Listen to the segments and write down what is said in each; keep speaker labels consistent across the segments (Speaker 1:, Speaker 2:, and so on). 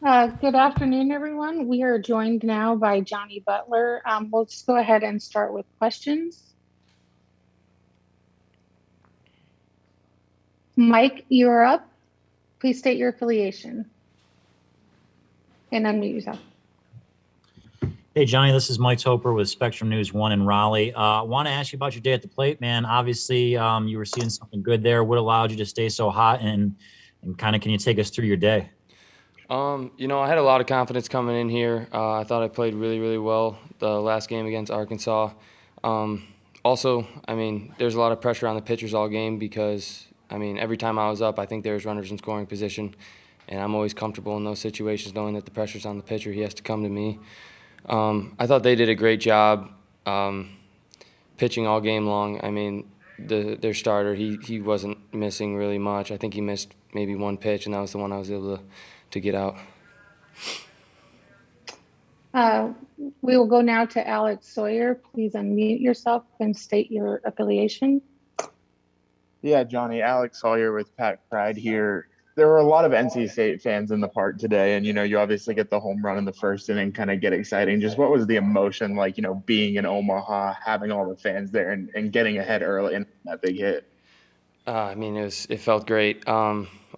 Speaker 1: Good afternoon, everyone. We are joined now by Johnny Butler. We'll just go ahead and start with questions. Mike, you're up. Please state your affiliation and unmute yourself.
Speaker 2: Hey, Johnny, this is Mike Toper with Spectrum News 1 in Raleigh. I want to ask you about your day at the plate, man. Obviously, you were seeing something good there. What allowed you to stay so hot, and kind of can you take us through your day?
Speaker 3: I had a lot of confidence coming in here. I thought I played really, really well the last game against Arkansas. Also, there's a lot of pressure on the pitchers all game because, every time I was up, I think there was runners in scoring position, and I'm always comfortable in those situations knowing that the pressure's on the pitcher. He has to come to me. I thought they did a great job pitching all game long. Their starter, he wasn't missing really much. I think he missed maybe one pitch, and that was the one I was able to get out.
Speaker 1: We will go now to Alex Sawyer. Please unmute yourself and state your affiliation.
Speaker 4: Yeah, Johnny, Alex Sawyer with Pack Pride here. There were a lot of NC State fans in the park today, and, you obviously get the home run in the first inning, kind of get exciting. Just what was the emotion like, being in Omaha, having all the fans there and getting ahead early and that big hit?
Speaker 3: It felt great.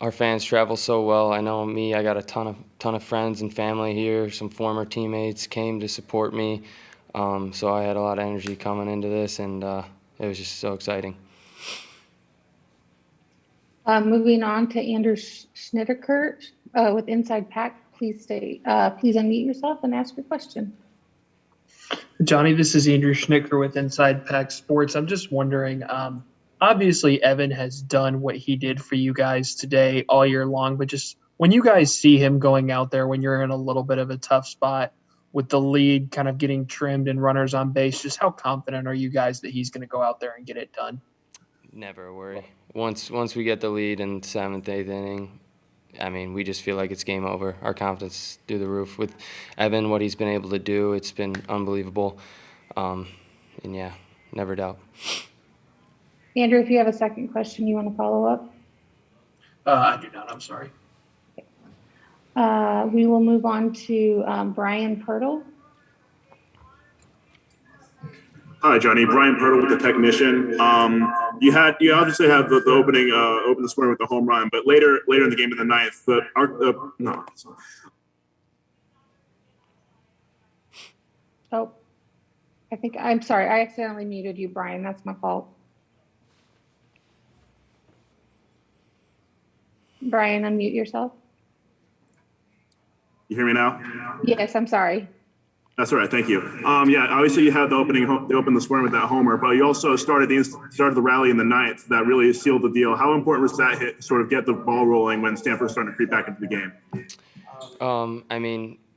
Speaker 3: Our fans travel so well. I know I got a ton of friends and family here. Some former teammates came to support me. So I had a lot of energy coming into this, and it was just so exciting.
Speaker 1: Moving on to Andrew Schnitterkert with Inside Pack. Please unmute yourself and ask your question.
Speaker 5: Johnny, this is Andrew Schnicker with Inside Pack Sports. I'm just wondering, obviously Evan has done what he did for you guys today all year long, but just when you guys see him going out there when you're in a little bit of a tough spot with the lead kind of getting trimmed and runners on base, just how confident are you guys that he's going to go out there and get it done?
Speaker 3: Never a worry. Once we get the lead in 7th, 8th inning, we just feel like it's game over. Our confidence is through the roof. With Evan, what he's been able to do, it's been unbelievable. Never doubt.
Speaker 1: Andrew, if you have a second question you want to follow up?
Speaker 5: I do not. I'm sorry.
Speaker 1: We will move on to Brian Pirtle.
Speaker 6: Hi, Johnny. Brian Pirtle with the Technician. You obviously had the opening open the scoring with the home run, but later in the game in the ninth,
Speaker 1: Oh, I'm sorry. I accidentally muted you, Brian. That's my fault. Brian, unmute yourself.
Speaker 6: You hear me now?
Speaker 1: Yes, I'm sorry.
Speaker 6: That's all right. Thank you. Obviously you had the open the scoring with that homer, but you also started the rally in the ninth that really sealed the deal. How important was that hit to sort of get the ball rolling when Stanford was starting to creep back into the game?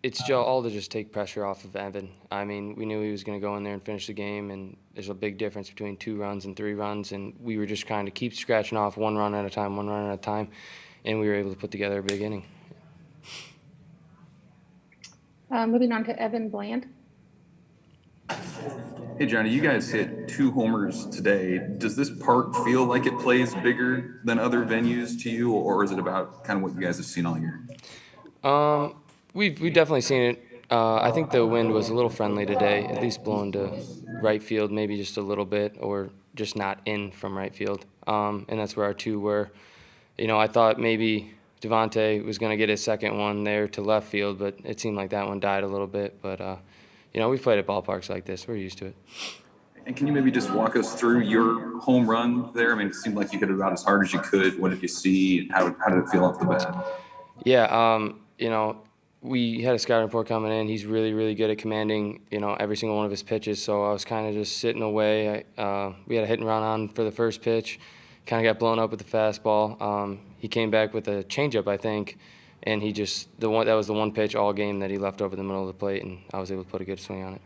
Speaker 3: It's all to just take pressure off of Evan. We knew he was going to go in there and finish the game, and there's a big difference between 2 runs and 3 runs, and we were just trying to keep scratching off one run at a time, and we were able to put together a big inning.
Speaker 1: Moving on to Evan Bland.
Speaker 7: Hey, Johnny, you guys hit 2 homers today. Does this park feel like it plays bigger than other venues to you, or is it about kind of what you guys have seen all year?
Speaker 3: We've definitely seen it. I think the wind was a little friendly today, at least blowing to right field, maybe just a little bit, or just not in from right field. And that's where our 2 were. I thought maybe Devontae was going to get his second one there to left field, but it seemed like that one died a little bit. But, we've played at ballparks like this. We're used to it.
Speaker 7: And can you maybe just walk us through your home run there? It seemed like you hit it about as hard as you could. What did you see? How did it feel off the bat?
Speaker 3: Yeah, we had a scouting report coming in. He's really, really good at commanding, every single one of his pitches. So I was kind of just sitting away. We had a hit and run on for the first pitch. Kind of got blown up with the fastball. He came back with a changeup, I think, and that was the one pitch all game that he left over the middle of the plate, and I was able to put a good swing on it.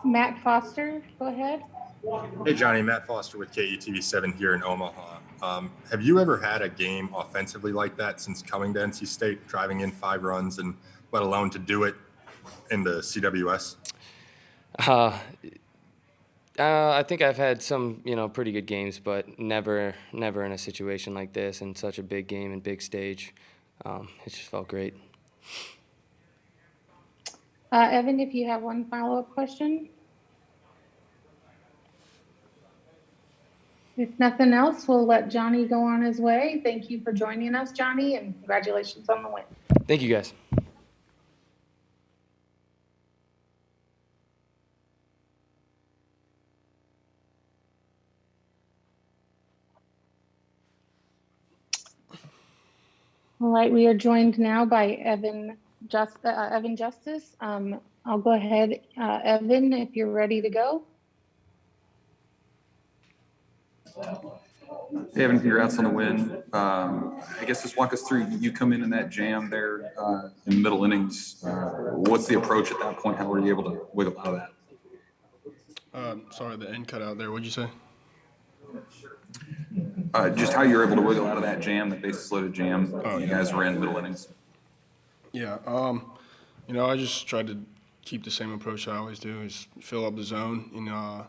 Speaker 1: Matt Foster, go ahead.
Speaker 8: Hey, Johnny, Matt Foster with KETV7 here in Omaha. Have you ever had a game offensively like that since coming to NC State, driving in 5 runs, and let alone to do it in the CWS?
Speaker 3: I think I've had some, pretty good games, but never in a situation like this and such a big game and big stage. It just felt great.
Speaker 1: Evan, if you have one follow-up question. If nothing else, we'll let Johnny go on his way. Thank you for joining us, Johnny, and congratulations on the win.
Speaker 3: Thank you, guys.
Speaker 1: All right, we are joined now by Evan Justice. I'll go ahead, Evan, if you're ready to go.
Speaker 7: Hey, Evan, congrats on the win. I guess just walk us through, you come in that jam there in middle innings. What's the approach at that point? How were you able to wiggle out of that?
Speaker 9: Sorry, the end cut out there. What'd you say?
Speaker 7: Just how you were able to wiggle out of that jam, that bases loaded jam. You guys were in middle innings.
Speaker 9: Yeah, I just tried to keep the same approach I always do, is fill up the zone.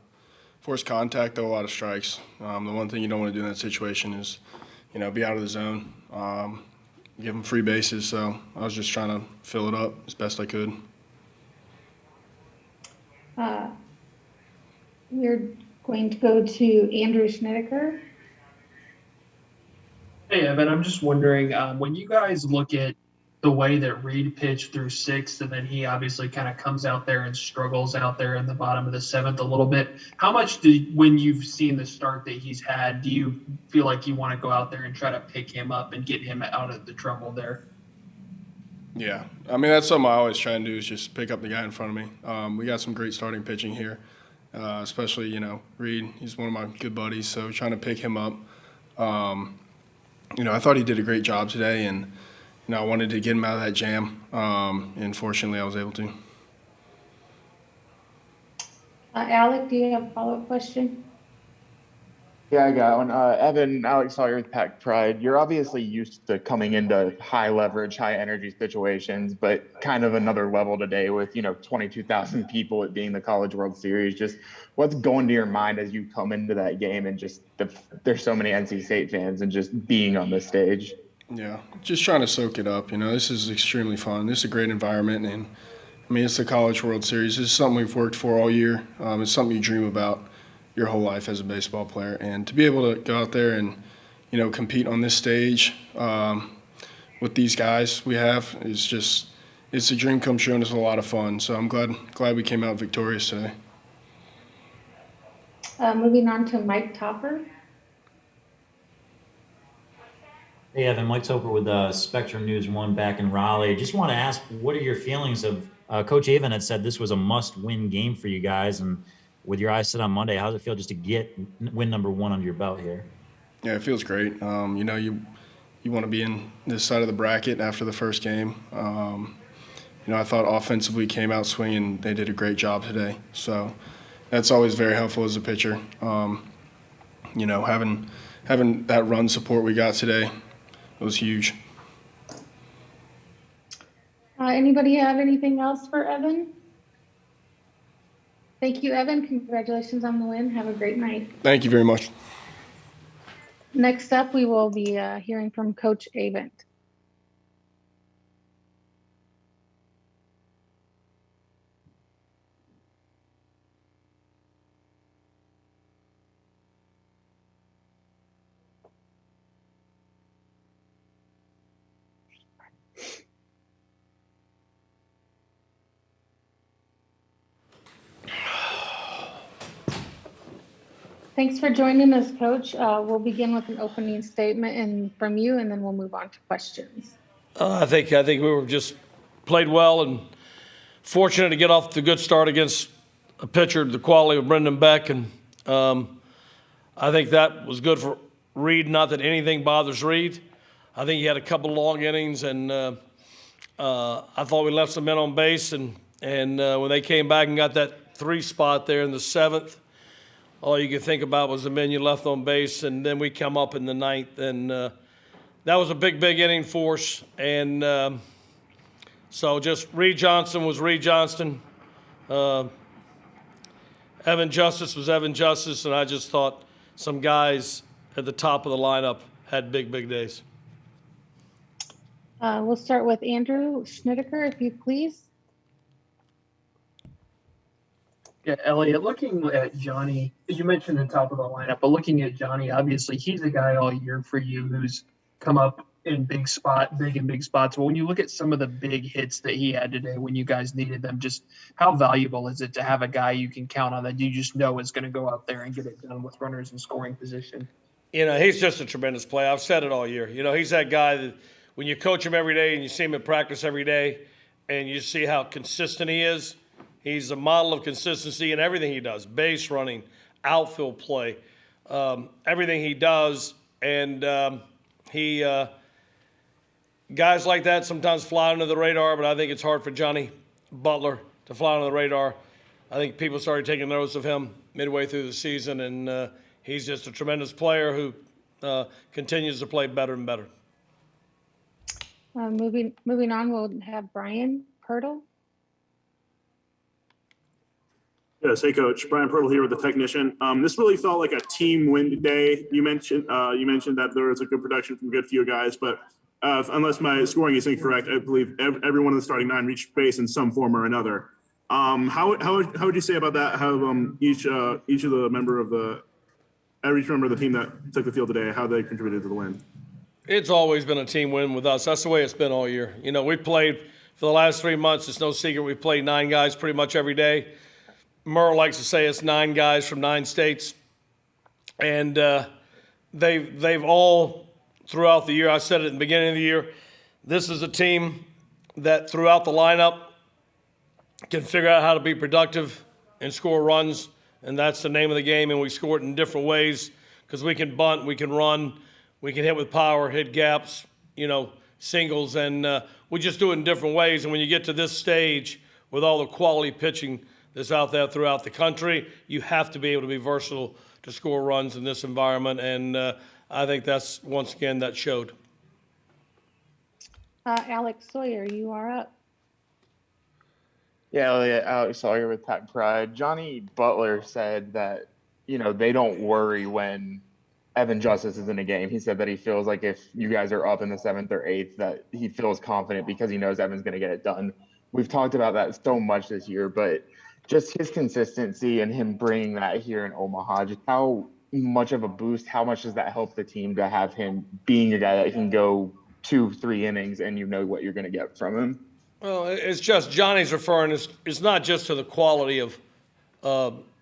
Speaker 9: Force contact, throw a lot of strikes. The one thing you don't want to do in that situation is, be out of the zone, give them free bases. So I was just trying to fill it up as best I could.
Speaker 1: We're going to go to Andrew Schnittacher.
Speaker 5: Hey, Evan, I'm just wondering, when you guys look at the way that Reed pitched through sixth, and then he obviously kind of comes out there and struggles out there in the bottom of the seventh a little bit, how much when you've seen the start that he's had, do you feel like you want to go out there and try to pick him up and get him out of the trouble there?
Speaker 9: Yeah, that's something I always try and do, is just pick up the guy in front of me. We got some great starting pitching here, especially, Reed. He's one of my good buddies, so trying to pick him up. I thought he did a great job today, and I wanted to get him out of that jam, and fortunately I was able to.
Speaker 1: Alec, do you have a follow-up question?
Speaker 4: Yeah, I got one. Evan, Alex Sawyer with Pack Pride. You're obviously used to coming into high leverage, high energy situations, but kind of another level today with, 22,000 people, it being the College World Series. Just what's going to your mind as you come into that game, and just there's so many NC State fans, and just being on the stage?
Speaker 9: Yeah, just trying to soak it up. This is extremely fun. This is a great environment, and it's the College World Series. This is something we've worked for all year. It's something you dream about your whole life as a baseball player, and to be able to go out there and compete on this stage with these guys we have it's a dream come true, and it's a lot of fun. So I'm glad we came out victorious today.
Speaker 1: Moving on to Mike Topper.
Speaker 2: Hey, Evan, Mike Topper with Spectrum News 1 back in Raleigh. Just want to ask, what are your feelings of Coach Avon had said this was a must-win game for you guys, and with your eyes set on Monday, how does it feel just to get win number one under your belt here?
Speaker 9: Yeah, it feels great. You want to be in this side of the bracket after the first game. I thought offensively came out swinging. They did a great job today. So that's always very helpful as a pitcher. Having that run support we got today, it was huge.
Speaker 1: Anybody have anything else for Evan? Thank you, Evan. Congratulations on the win. Have a great night.
Speaker 9: Thank you very much.
Speaker 1: Next up, we will be hearing from Coach Avent. Thanks for joining us, Coach. We'll begin with an opening statement from you, and then we'll move on to questions.
Speaker 10: I think we were just played well and fortunate to get off the good start against a pitcher the quality of Brendan Beck, and I think that was good for Reed. Not that anything bothers Reed. I think he had a couple long innings, and I thought we left some men on base, and when they came back and got that 3 spot there in the 7th. All you could think about was the men you left on base, and then we come up in the 9th, and that was a big inning for us. And so just Reed Johnson was Reed Johnston, Evan Justice was Evan Justice, and I just thought some guys at the top of the lineup had big, big days.
Speaker 1: We'll start with Andrew Schnitterkert, if you please.
Speaker 5: Yeah, Elliot, looking at Johnny, you mentioned the top of the lineup, but looking at Johnny, obviously he's a guy all year for you who's come up in big spots. But when you look at some of the big hits that he had today when you guys needed them, just how valuable is it to have a guy you can count on that you just know is going to go out there and get it done with runners in scoring position?
Speaker 10: You know, he's just a tremendous player. I've said it all year. You know, he's that guy that when you coach him every day and you see him at practice every day and you see how consistent he is, he's a model of consistency in everything he does, base running, outfield play, everything he does. And guys like that sometimes fly under the radar, but I think it's hard for Johnny Butler to fly under the radar. I think people started taking notice of him midway through the season, and he's just a tremendous player who continues to play better and better.
Speaker 1: Moving on, we'll have Brian Pirtle.
Speaker 6: Yes, hey coach, Brian Pirtle here with the technician. This really felt like a team win day. You mentioned that there was a good production from a good few guys, but unless my scoring is incorrect, I believe everyone in the starting nine reached base in some form or another. How would you say about that? How each of the member of the team that took the field today, how they contributed to the win?
Speaker 10: It's always been a team win with us. That's the way it's been all year. You know, we played for the last 3 months. It's no secret we played 9 guys pretty much every day. Merle likes to say it's 9 guys from 9 states. And they've all, throughout the year, I said it at the beginning of the year, this is a team that throughout the lineup can figure out how to be productive and score runs. And that's the name of the game. And we score it in different ways because we can bunt, we can run, we can hit with power, hit gaps, you know, singles. And we just do it in different ways. And when you get to this stage with all the quality pitching that's out there throughout the country, you have to be able to be versatile to score runs in this environment. And I think that's, once again, that showed.
Speaker 1: Alex Sawyer, you are up.
Speaker 4: Yeah, Alex Sawyer with Pat Pride. Johnny Butler said that, you know, they don't worry when Evan Justice is in a game. He said that he feels like if you guys are up in the 7th or 8th, that he feels confident because he knows Evan's going to get it done. We've talked about that so much this year, but just his consistency and him bringing that here in Omaha, just how much of a boost, how much does that help the team to have him being a guy that can go 2-3 innings and you know what you're going to get from him?
Speaker 10: Well, it's just Johnny's referring, it's not just to the quality of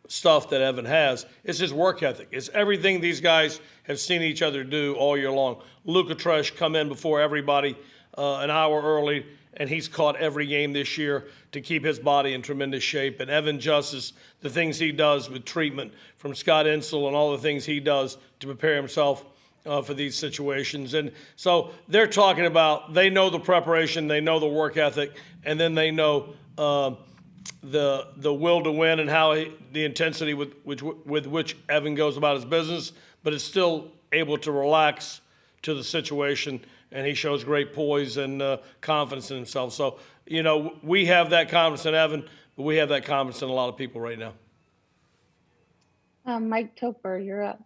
Speaker 10: stuff that Evan has. It's his work ethic. It's everything these guys have seen each other do all year long. Luca Tresh come in before everybody an hour early, and he's caught every game this year to keep his body in tremendous shape. And Evan Justice, the things he does with treatment from Scott Insel and all the things he does to prepare himself for these situations. And so they're talking about, they know the preparation, they know the work ethic, and then they know the will to win and how the intensity with which Evan goes about his business, but is still able to relax to the situation, and he shows great poise and confidence in himself. So, you know, we have that confidence in Evan, but we have that confidence in a lot of people right now.
Speaker 1: Mike Topper, you're up.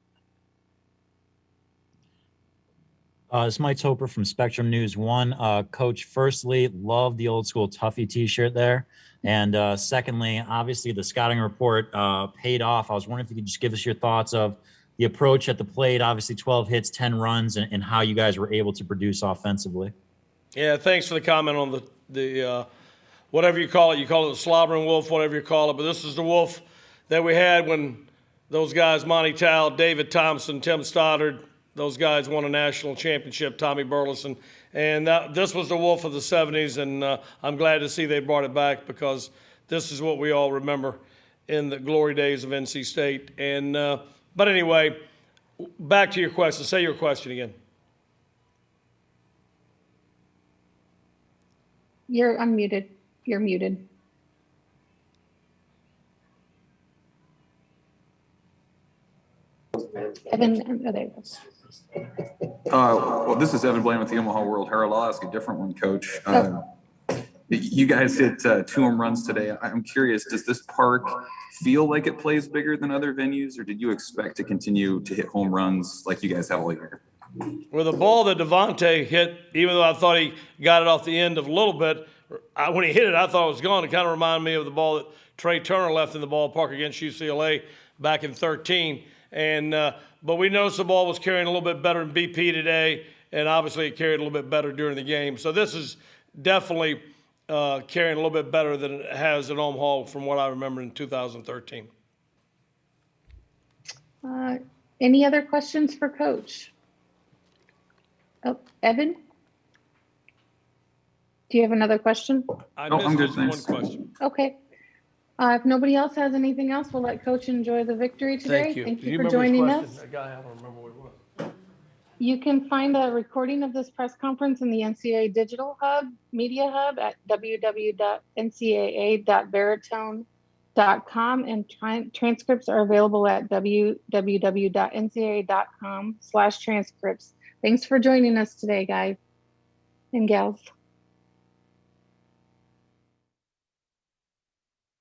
Speaker 2: It's Mike Topper from Spectrum News 1. Coach, firstly, love the old school Tuffy t-shirt there. And secondly, obviously the scouting report paid off. I was wondering if you could just give us your thoughts of the approach at the plate, obviously 12 hits, 10 runs, and how you guys were able to produce offensively.
Speaker 10: Yeah, thanks for the comment on the whatever you call it the slobbering wolf, whatever you call it. But this is the wolf that we had when those guys, Monty Tal, David Thompson, Tim Stoddard, those guys won a national championship, Tommy Burleson. And this was the wolf of the 70s, and I'm glad to see they brought it back because this is what we all remember in the glory days of NC State. And but anyway, back to your question. Say your question again.
Speaker 1: You're unmuted. You're muted. Evan, oh, there you go.
Speaker 7: Well, this is Evan Blaine with the Omaha World-Herald. I'll ask a different one, Coach. You guys hit 2 home runs today. I'm curious, does this park feel like it plays bigger than other venues, or did you expect to continue to hit home runs like you guys have all year?
Speaker 10: With a ball that Devontae hit, even though I thought he got it off the end of a little bit, when he hit it, I thought it was gone. It kind of reminded me of the ball that Trey Turner left in the ballpark against UCLA back in 2013. But we noticed the ball was carrying a little bit better in BP today, and obviously it carried a little bit better during the game. So this is definitely carrying a little bit better than it has at Omaha from what I remember in 2013.
Speaker 1: Any other questions for Coach? Oh, Evan? Do you have another question?
Speaker 10: I
Speaker 7: I'm good,
Speaker 10: missed one
Speaker 7: thanks.
Speaker 10: question.
Speaker 1: Okay. If nobody else has anything else, we'll let Coach enjoy the victory today.
Speaker 10: Thank you.
Speaker 1: Thank
Speaker 10: Do
Speaker 1: you for
Speaker 10: remember his
Speaker 1: joining
Speaker 10: question?
Speaker 1: us.
Speaker 10: That guy, I don't remember what it was.
Speaker 1: You can find a recording of this press conference in the NCAA Digital Hub, Media Hub at www.ncaa.veritone.com, and transcripts are available at www.ncaa.com/transcripts. Thanks for joining us today, guys and gals.